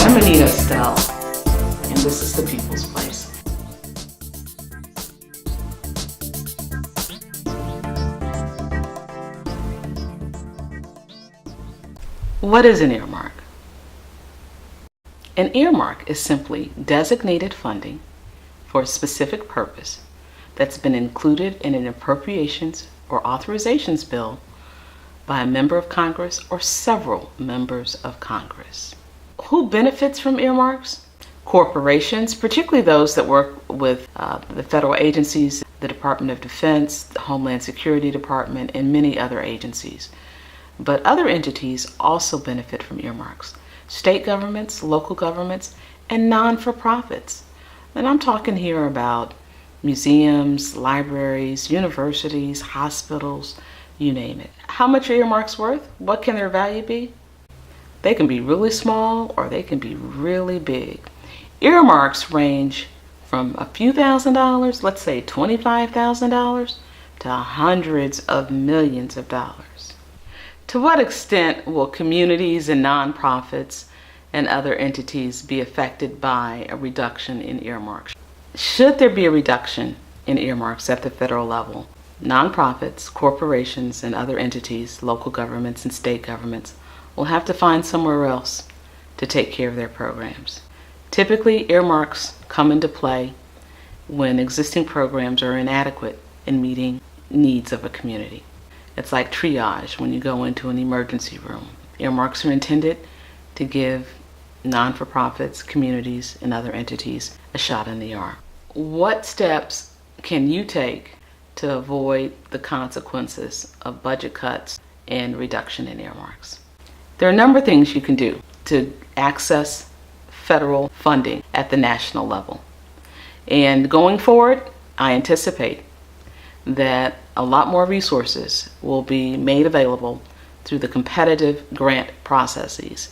I'm Anita Estelle, and this is The People's Place. What is an earmark? An earmark is simply designated funding for a specific purpose that's been included in an appropriations or authorizations bill by a member of Congress or several members of Congress. Who benefits from earmarks? Corporations, particularly those that work with the federal agencies, the Department of Defense, the Homeland Security Department, and many other agencies. But other entities also benefit from earmarks. State governments, local governments, and non-for-profits. And I'm talking here about museums, libraries, universities, hospitals, you name it. How much are earmarks worth? What can their value be? They can be really small or they can be really big. Earmarks range from a few $1,000s, let's say $25,000, to hundreds of millions of dollars. To what extent will communities and nonprofits and other entities be affected by a reduction in earmarks? Should there be a reduction in earmarks at the federal level, nonprofits, corporations, and other entities, local governments and state governments, will have to find somewhere else to take care of their programs. Typically, earmarks come into play when existing programs are inadequate in meeting needs of a community. It's like triage when you go into an emergency room. Earmarks are intended to give non-for-profits, communities, and other entities a shot in the arm. What steps can you take to avoid the consequences of budget cuts and reduction in earmarks? There are a number of things you can do to access federal funding at the national level. And going forward, I anticipate that a lot more resources will be made available through the competitive grant processes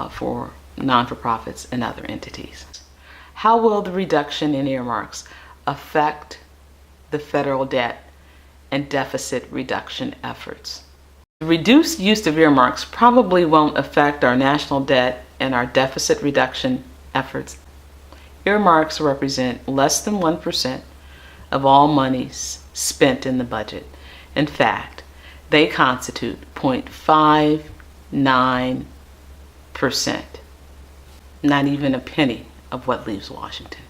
for non-for-profits and other entities. How will the reduction in earmarks affect the federal debt and deficit reduction efforts? The reduced use of earmarks probably won't affect our national debt and our deficit reduction efforts. Earmarks represent less than 1% of all monies spent in the budget. In fact, they constitute 0.59%, not even a penny of what leaves Washington.